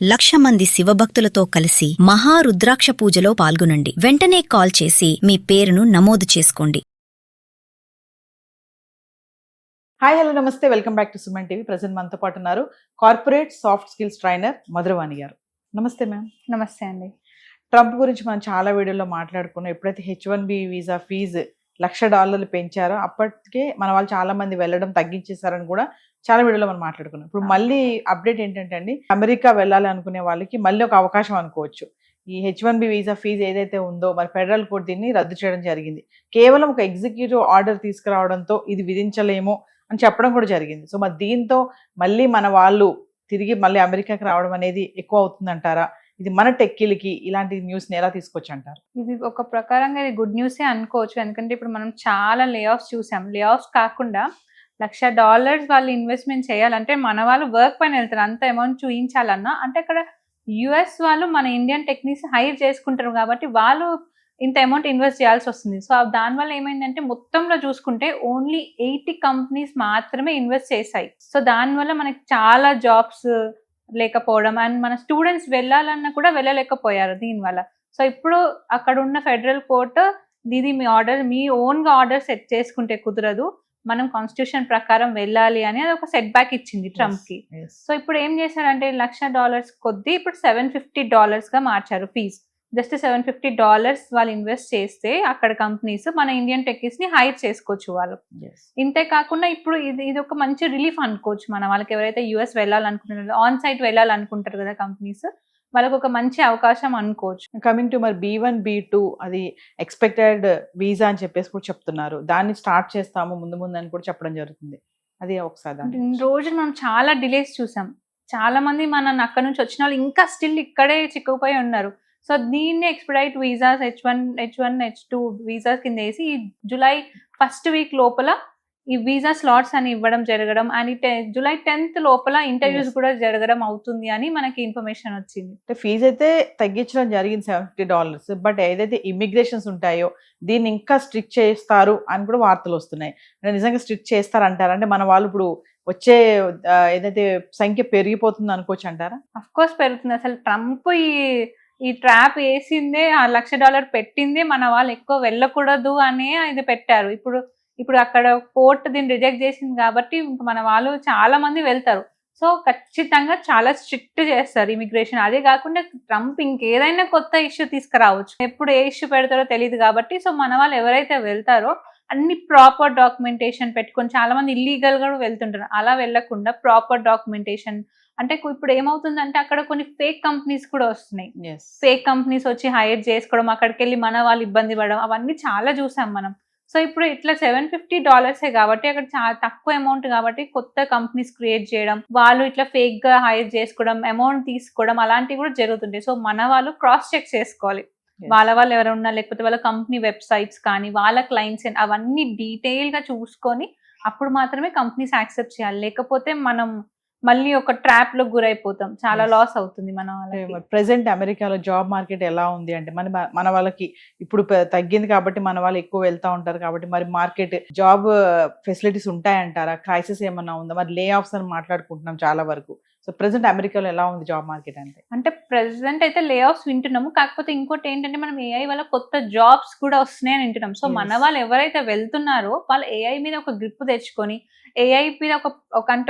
1,00,000 మంది శివభక్తులతో కలిసి మహారుద్రాక్ష పూజలో పాల్గొనండి. వెంటనే కాల్ చేసి మీ పేరును నమోదు చేసుకోండి. హాయ్ హలో నమస్తే, welcome back to Suman TV. Present మనతో పాటు ఉన్నారు corporate soft skills trainer Madhuravani గారు. నమస్తే మ్యామ్. నమస్తే అండి. ట్రంప్ గురించి మనం చాలా వీడియోలో మాట్లాడుకున్నాం. ఎప్పుడైతే H1B వీసా ఫీజు $1,00,000 పెంచారో అప్పటికే మన వాళ్ళు చాలా మంది వెళ్ళడం తగ్గించేశారని కూడా చాలా వీడియోలో మనం మాట్లాడుకున్నాం. ఇప్పుడు మళ్ళీ అప్డేట్ ఏంటంటే అండి, అమెరికా వెళ్ళాలి అనుకునే వాళ్ళకి మళ్ళీ ఒక అవకాశం అనుకోవచ్చు. ఈ H1B వీసా ఫీజు ఏదైతే ఉందో మరి ఫెడరల్ కోర్టు దీన్ని రద్దు చేయడం జరిగింది. కేవలం ఒక ఎగ్జిక్యూటివ్ ఆర్డర్ తీసుకురావడంతో ఇది విధించలేము అని చెప్పడం కూడా జరిగింది. సో మరి దీంతో మళ్ళీ మన వాళ్ళు తిరిగి మళ్ళీ అమెరికాకి రావడం అనేది ఎక్కువ అవుతుందంటారా? ఇది మన టెక్కీలకి ఇలాంటి న్యూస్ని ఎలా తీసుకొచ్చి అంటారు? ఇది ఒక ప్రకారంగా ఇది గుడ్ న్యూసే అనుకోవచ్చు. ఎందుకంటే ఇప్పుడు మనం చాలా లే ఆఫ్స్ చూసాం. లే ఆఫ్స్ కాకుండా $1,00,000 వాళ్ళు ఇన్వెస్ట్మెంట్ చేయాలంటే మన వాళ్ళు వర్క్ పైన వెళ్తారు. అంత అమౌంట్ చూపించాలన్నా అంటే అక్కడ యుఎస్ వాళ్ళు మన ఇండియన్ టెక్నీస్ హైర్ చేసుకుంటారు కాబట్టి వాళ్ళు ఇంత అమౌంట్ ఇన్వెస్ట్ చేయాల్సి వస్తుంది. సో దానివల్ల ఏమైందంటే మొత్తంలో చూసుకుంటే ఓన్లీ 80 కంపెనీస్ మాత్రమే ఇన్వెస్ట్ చేశాయి. సో దానివల్ల మనకి చాలా జాబ్స్ లేకపోవడం అండ్ మన స్టూడెంట్స్ వెళ్ళాలన్నా కూడా వెళ్ళలేకపోయారు దీనివల్ల. సో ఇప్పుడు అక్కడ ఉన్న ఫెడరల్ కోర్టు ఇది మీ ఆర్డర్, మీ ఓన్గా ఆర్డర్ సెట్ చేసుకుంటే కుదరదు, మనం కాన్స్టిట్యూషన్ ప్రకారం వెళ్ళాలి అని అది ఒక సెట్ బ్యాక్ ఇచ్చింది ట్రంప్ కి. సో ఇప్పుడు ఏం చేశారంటే $1,00,000 కొద్ది ఇప్పుడు $750 గా మార్చారు ఫీజు. జస్ట్ $750 వాళ్ళు ఇన్వెస్ట్ చేస్తే అక్కడ కంపెనీస్ మన ఇండియన్ టెక్కీస్ ని హైర్ చేసుకోవచ్చు వాళ్ళు. ఇంతే కాకుండా ఇప్పుడు ఇది ఒక మంచి రిలీఫ్ అనుకోవచ్చు మన వాళ్ళకి. ఎవరైతే యుఎస్ వెళ్ళాలనుకుంటున్నారో ఆన్ సైట్ వెళ్ళాలనుకుంటారు కదా కంపెనీస్, వాళ్ళకి ఒక మంచి అవకాశం అనుకోవచ్చు. కమింగ్ టు మరి B1 B2 అది ఎక్స్పెక్టెడ్ వీసా అని చెప్పేసి కూడా చెప్తున్నారు. దాన్ని స్టార్ట్ చేస్తాము ముందు ముందు అని కూడా చెప్పడం జరుగుతుంది. అది ఒకసారి రోజు మనం చాలా డిలేస్ చూసాం. చాలా మంది మన అక్కడ నుంచి వచ్చిన వాళ్ళు ఇంకా స్టిల్ ఇక్కడే చిక్కుపోయి ఉన్నారు. సో దీన్ని expedite visas H1, H2 visas కింద వేసి ఈ జూలై 1st వీక్ లోపల ఈ వీసా స్లాట్స్ అని ఇవ్వడం జరగడం అండ్ జూలై 10th లోపల ఇంటర్వ్యూస్ కూడా జరగడం అవుతుంది అని మనకి ఇన్ఫర్మేషన్ వచ్చింది. ఫీజు అయితే తగ్గించడం జరిగింది $750. బట్ ఏదైతే ఇమిగ్రేషన్స్ ఉంటాయో దీన్ని ఇంకా స్ట్రిక్ట్ చేస్తారు అని కూడా వార్తలు వస్తున్నాయి. అంటే నిజంగా స్ట్రిక్ట్ చేస్తారంటారా? అంటే మన వాళ్ళు ఇప్పుడు వచ్చే ఏదైతే సంఖ్య పెరిగిపోతుంది అనుకోవచ్చు అంటారా? అఫ్ కోర్స్ పెరుగుతుంది. అసలు ట్రంప్ ఈ ట్రాప్ వేసిందే, $1,00,000 పెట్టిందే మన వాళ్ళు ఎక్కువ వెళ్ళకూడదు అనే ఇది పెట్టారు. ఇప్పుడు అక్కడ కోర్టు దీన్ని రిజెక్ట్ చేసింది కాబట్టి మన వాళ్ళు చాలా మంది వెళ్తారు. సో ఖచ్చితంగా చాలా స్ట్రిక్ట్ చేస్తారు ఇమిగ్రేషన్. అదే కాకుండా ట్రంప్ ఇంకేదైనా కొత్త ఇష్యూ తీసుకురావచ్చు. ఎప్పుడు ఏ ఇష్యూ పెడతారో తెలియదు కాబట్టి సో మన వాళ్ళు ఎవరైతే వెళ్తారో అన్ని ప్రాపర్ డాక్యుమెంటేషన్ పెట్టుకొని, చాలా మంది ఇల్లీగల్ గా వెళ్తుంటారు. అలా వెళ్లకుండా ప్రాపర్ డాక్యుమెంటేషన్ అంటే ఇప్పుడు ఏమవుతుందంటే అక్కడ కొన్ని ఫేక్ కంపెనీస్ కూడా వస్తున్నాయి. ఫేక్ కంపెనీస్ వచ్చి హైర్ చేసుకోవడం, అక్కడికి వెళ్ళి మన వాళ్ళు ఇబ్బంది పడడం, అవన్నీ చాలా చూసాం మనం. సో ఇప్పుడు ఇట్లా $750 కాబట్టి అక్కడ చాలా తక్కువ అమౌంట్ కాబట్టి కొత్త కంపెనీస్ క్రియేట్ చేయడం, వాళ్ళు ఇట్లా ఫేక్ గా హైర్ చేసుకోవడం, అమౌంట్ తీసుకోవడం అలాంటివి కూడా జరుగుతుంటాయి. సో మన వాళ్ళు క్రాస్ చెక్ చేసుకోవాలి. వాళ్ళు ఎవరున్నా లేకపోతే వాళ్ళ కంపెనీ వెబ్సైట్స్ కానీ వాళ్ళ క్లయింట్స్ అవన్నీ డీటెయిల్ గా చూసుకొని అప్పుడు మాత్రమే కంపెనీస్ యాక్సెప్ట్ చేయాలి. లేకపోతే మనం మళ్ళీ ఒక ట్రాప్ లో గురైపోతాం, చాలా లాస్ అవుతుంది మన వాళ్ళకి. ప్రెసెంట్ అమెరికాలో జాబ్ మార్కెట్ ఎలా ఉంది అంటే మన వాళ్ళకి ఇప్పుడు తగ్గింది కాబట్టి మన వాళ్ళు ఎక్కువ వెళ్తా ఉంటారు కాబట్టి మరి మార్కెట్ జాబ్ ఫెసిలిటీస్ ఉంటాయంటారా? క్రైసిస్ ఏమన్నా ఉందా? మరి లే ఆఫ్స్ అని మాట్లాడుకుంటున్నాం చాలా వరకు. సో ప్రెసెంట్ అమెరికాలో ఎలా ఉంది జాబ్ మార్కెట్ అంటే ప్రెసెంట్ అయితే లే ఆఫ్స్ వింటున్నాము. కాకపోతే ఇంకోటి ఏంటంటే మనం AI వల్ల కొత్త జాబ్స్ కూడా వస్తున్నాయని వింటున్నాం. సో మన వాళ్ళు ఎవరైతే వెళ్తున్నారో వాళ్ళు AI మీద ఒక గ్రిప్ తెచ్చుకొని, AI మీద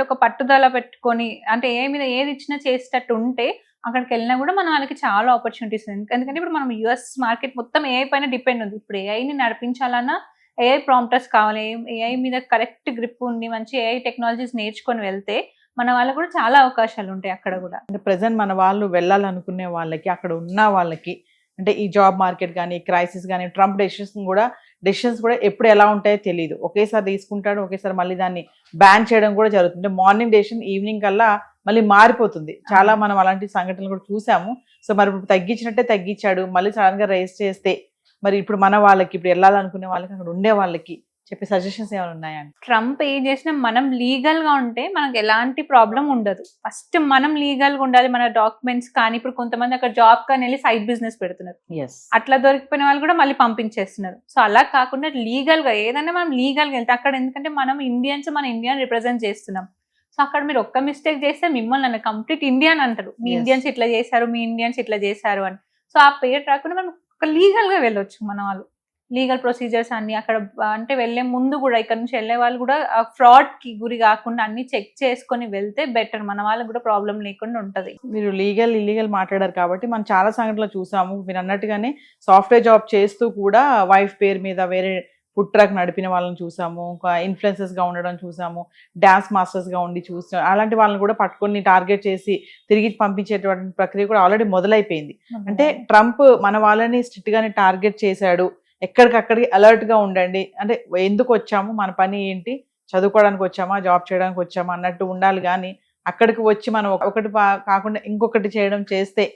ఒక పట్టుదల పెట్టుకొని, అంటే AI మీద ఏది ఇచ్చినా చేసేటట్టు ఉంటే అక్కడికి వెళ్ళినా కూడా మన వాళ్ళకి చాలా ఆపర్చునిటీస్ ఉంది. ఎందుకంటే ఇప్పుడు మనం యుఎస్ మార్కెట్ మొత్తం AI పైన డిపెండ్ ఉంది. ఇప్పుడు AIని నడిపించాలన్నా AI ప్రాంప్టర్స్ కావాలి. AI మీద కరెక్ట్ గ్రిప్ ఉండి మంచి AI టెక్నాలజీస్ నేర్చుకొని వెళ్తే మన వాళ్ళకి కూడా చాలా అవకాశాలు ఉంటాయి అక్కడ కూడా. అంటే ప్రెసెంట్ మన వాళ్ళు వెళ్ళాలనుకునే వాళ్ళకి, అక్కడ ఉన్న వాళ్ళకి అంటే ఈ జాబ్ మార్కెట్ కానీ క్రైసిస్ కానీ ట్రంప్ డెసిషన్స్ కూడా ఎప్పుడు ఎలా ఉంటాయో తెలియదు. ఒకేసారి తీసుకుంటాడు, ఒకేసారి మళ్ళీ దాన్ని బ్యాన్ చేయడం కూడా జరుగుతుంది. మార్నింగ్ డెసిషన్ ఈవినింగ్ కల్లా మళ్ళీ మారిపోతుంది. చాలా మనం అలాంటి సంఘటనలు కూడా చూసాము. సో మరి ఇప్పుడు తగ్గించినట్టే తగ్గించాడు, మళ్ళీ సడన్ గా రైజ్ చేస్తే మరి ఇప్పుడు మన వాళ్ళకి ఇప్పుడు వెళ్ళాలనుకునే వాళ్ళకి అక్కడ ఉండే వాళ్ళకి చెప్పే సజెషన్స్ ఏమైనా ఉన్నాయండి? ట్రంప్ ఏం చేసినా మనం లీగల్ గా ఉంటే మనకు ఎలాంటి ప్రాబ్లం ఉండదు. ఫస్ట్ మనం లీగల్ గా ఉండాలి, మన డాక్యుమెంట్స్ కానీ. ఇప్పుడు కొంతమంది అక్కడ జాబ్ కానీ వెళ్ళి సైడ్ బిజినెస్ పెడుతున్నారు, అట్లా దొరికిపోయిన వాళ్ళు కూడా మళ్ళీ పంపించేస్తున్నారు. సో అలా కాకుండా లీగల్ గా ఏదైనా మనం లీగల్ గా వెళ్తే అక్కడ, ఎందుకంటే మనం ఇండియన్స్ మన ఇండియన్ రిప్రజెంట్ చేస్తున్నాం. సో అక్కడ మీరు ఒక్క మిస్టేక్ చేస్తే మిమ్మల్ని కంప్లీట్ ఇండియా అని అంటారు, మీ Yes. ఇండియన్స్ ఇట్లా చేశారు, మీ ఇండియన్స్ ఇట్లా చేశారు అని. సో ఆ పేరు రాకుండా మనం ఒక లీగల్ గా వెళ్ళొచ్చు. మన వాళ్ళు లీగల్ ప్రొసీజర్స్ అన్ని అక్కడ అంటే వెళ్లే ముందు కూడా ఇక్కడ నుంచి వెళ్ళే వాళ్ళు కూడా ఫ్రాడ్ కి గురి కాకుండా అన్ని చెక్ చేసుకొని వెళ్తే బెటర్, మన వాళ్ళకి కూడా ప్రాబ్లం లేకుండా ఉంటది. మీరు లీగల్ ఇల్లీగల్ మాట్లాడారు కాబట్టి మనం చాలా సంఘటనలు చూసాము. మీరు అన్నట్టుగానే సాఫ్ట్వేర్ జాబ్ చేస్తూ కూడా వైఫ్ పేరు మీద వేరే ఫుడ్ ట్రక్ నడిపిన వాళ్ళని చూసాము, ఇంకా ఇన్ఫ్లుయెన్సర్స్ గా ఉండడం చూసాము, డాన్స్ మాస్టర్స్ గా ఉండి చూసాం. అలాంటి వాళ్ళని కూడా పట్టుకొని టార్గెట్ చేసి తిరిగి పంపించేటువంటి ప్రక్రియ కూడా ఆల్రెడీ మొదలైపోయింది. అంటే ట్రంప్ మన వాళ్ళని స్ట్రిక్ట్ గానే టార్గెట్ చేశాడు, ఎక్కడికక్కడికి అలర్ట్ గా ఉండండి, అంటే ఎందుకు వచ్చాము, మన పని ఏంటి, చదువుకోవడానికి వచ్చామా, జాబ్ చేయడానికి వచ్చామా అన్నట్టు ఉండాలి. కానీ అక్కడికి వచ్చి మనం ఒకటి కాకుండా ఇంకొకటి చేయడం చేస్తే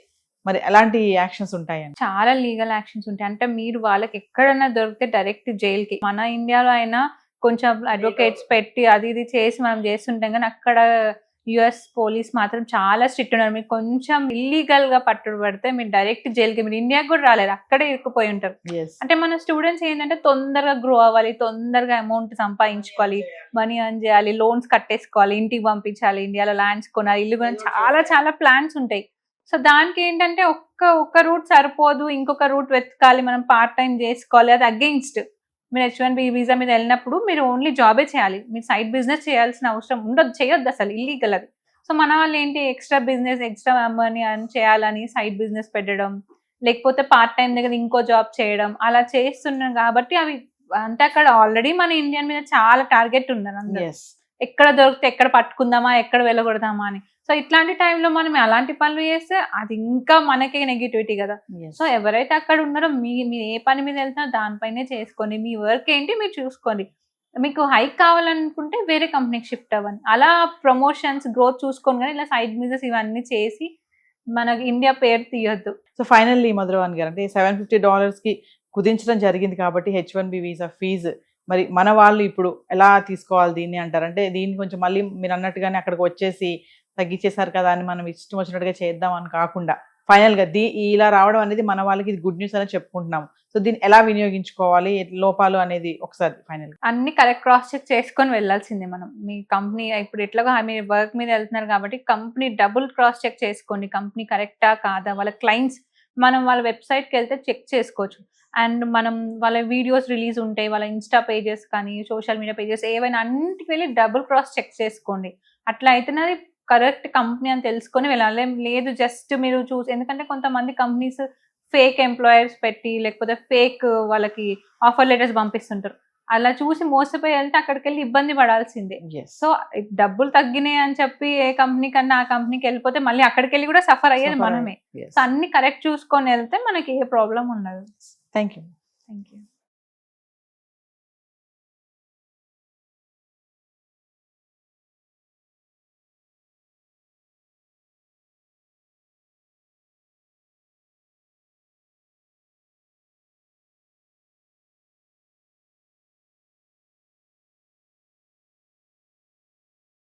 మరి ఎలాంటి యాక్షన్స్ ఉంటాయని? చాలా లీగల్ యాక్షన్స్ ఉంటాయి. అంటే మీరు వాళ్ళకి ఎక్కడైనా దొరికితే డైరెక్ట్ జైలుకి. మన ఇండియాలో అయినా కొంచెం అడ్వకేట్స్ పెట్టి అది ఇది చేసి మనం చేస్తుంటాం, కానీ అక్కడ యుఎస్ పోలీస్ మాత్రం చాలా స్ట్రిక్ట్ ఉన్నారు. మీరు కొంచెం ఇల్లీగల్ గా పట్టుబడితే మీరు డైరెక్ట్ జైలుకి, మీరు ఇండియాకి కూడా రాలేరు, అక్కడే ఇరుక్కుపోయి ఉంటారు. అంటే మన స్టూడెంట్స్ ఏంటంటే తొందరగా గ్రో అవ్వాలి, తొందరగా అమౌంట్ సంపాదించుకోవాలి, మనీ అర్న్ చేయాలి, లోన్స్ కట్టేసుకోవాలి, ఇంటికి పంపించాలి, ఇండియాలో ల్యాండ్స్ కొనాలి, ఇల్లు కొనాలి, చాలా చాలా ప్లాన్స్ ఉంటాయి. సో దానికి ఏంటంటే ఒక్క రూట్ సరిపోదు, ఇంకొక రూట్ వెతకాలి, మనం పార్ట్ టైం చేసుకోవాలి. అది అగెయిన్స్ట్. మీరు H1B వీసా మీద వెళ్ళినప్పుడు మీరు ఓన్లీ జాబే చేయాలి, మీరు సైడ్ బిజినెస్ చేయాల్సిన అవసరం ఉండదు, చేయొద్దు, అసలు ఇల్లీగల్ అది. సో మన వాళ్ళు ఏంటి ఎక్స్ట్రా బిజినెస్, ఎక్స్ట్రా మనీ అని చేయాలని సైడ్ బిజినెస్ పెట్టడం, లేకపోతే పార్ట్ టైం దగ్గర ఇంకో జాబ్ చేయడం, అలా చేస్తున్నాం. కాబట్టి అవి అంటే అక్కడ ఆల్రెడీ మన ఇండియన్ మీద చాలా టార్గెట్ ఉన్నారు అందరూ, ఎక్కడ దొరికితే ఎక్కడ పట్టుకుందామా, ఎక్కడ వెళ్ళగొడదామా అని. సో ఇట్లాంటి టైంలో మనం అలాంటి పనులు చేస్తే అది ఇంకా మనకే నెగిటివిటీ కదా. సో ఎవరైతే అక్కడ ఉన్నారో మీరు ఏ పని మీద వెళ్తున్నారో దానిపైనే చేసుకోండి, మీ వర్క్ ఏంటి మీరు చూసుకోండి. మీకు హైక్ కావాలనుకుంటే వేరే కంపెనీకి షిఫ్ట్ అవ్వండి, అలా ప్రమోషన్స్ గ్రోత్ చూసుకోండి. కానీ ఇలా సైడ్ బిజినెస్ ఇవన్నీ చేసి మనకి ఇండియా పేరు తీయొద్దు. సో ఫైనల్లీ మధురవాణి గారు, అంటే $750 కి కుదించడం జరిగింది కాబట్టి H1B వీసా ఫీజు మరి మన వాళ్ళు ఇప్పుడు ఎలా తీసుకోవాలి దీన్ని అంటారు? అంటే దీన్ని కొంచెం మళ్ళీ మీరు అన్నట్టుగానే అక్కడికి వచ్చేసి తగ్గించేశారు కదా అని మనం ఇష్టం వచ్చినట్టుగా చేద్దాం అని కాకుండా ఫైనల్ గా ఇలా రావడం అనేది మన వాళ్ళకి ఇది గుడ్ న్యూస్ అని చెప్పుకుంటున్నాము. సో దీన్ని ఎలా వినియోగించుకోవాలి, లోపాలు అనేది ఒకసారి ఫైనల్ అన్ని కరెక్ట్ క్రాస్ చెక్ చేసుకొని వెళ్ళాల్సిందే మనం. మీ కంపెనీ ఇప్పుడు ఎట్లాగా మీరు వర్క్ మీద వెళ్తున్నారు కాబట్టి కంపెనీ డబుల్ క్రాస్ చెక్ చేసుకోండి, కంపెనీ కరెక్టా కాదా. వాళ్ళ క్లయింట్స్ మనం వాళ్ళ వెబ్సైట్కి వెళ్తే చెక్ చేసుకోవచ్చు. అండ్ మనం వాళ్ళ వీడియోస్ రిలీజ్ ఉంటాయి, వాళ్ళ ఇన్స్టా పేజెస్ కానీ సోషల్ మీడియా పేజెస్ ఏవైనా అన్నిటికి వెళ్ళి డబుల్ క్రాస్ చెక్ చేసుకోండి. అట్లా అయితేనే కరెక్ట్ కంపెనీ అని తెలుసుకొని వెళ్ళాలి. లేదు జస్ట్ మీరు ఎందుకంటే కొంతమంది కంపెనీస్ ఫేక్ ఎంప్లాయర్స్ పెట్టి లేకపోతే ఫేక్ వాళ్ళకి ఆఫర్ లెటర్స్ పంపిస్తుంటారు, అలా చూసి మోసపోయి వెళ్తే అక్కడికి వెళ్ళి ఇబ్బంది పడాల్సిందే. సో డబ్బులు తగ్గినాయి అని చెప్పి ఏ కంపెనీ కన్నా ఆ కంపెనీకి వెళ్ళిపోతే మళ్ళీ అక్కడికి వెళ్ళి కూడా సఫర్ అయ్యేది మనమే. సో అన్ని కరెక్ట్ చూసుకొని వెళ్తే మనకి ఏ ప్రాబ్లం ఉండదు. Thank you. Thank you.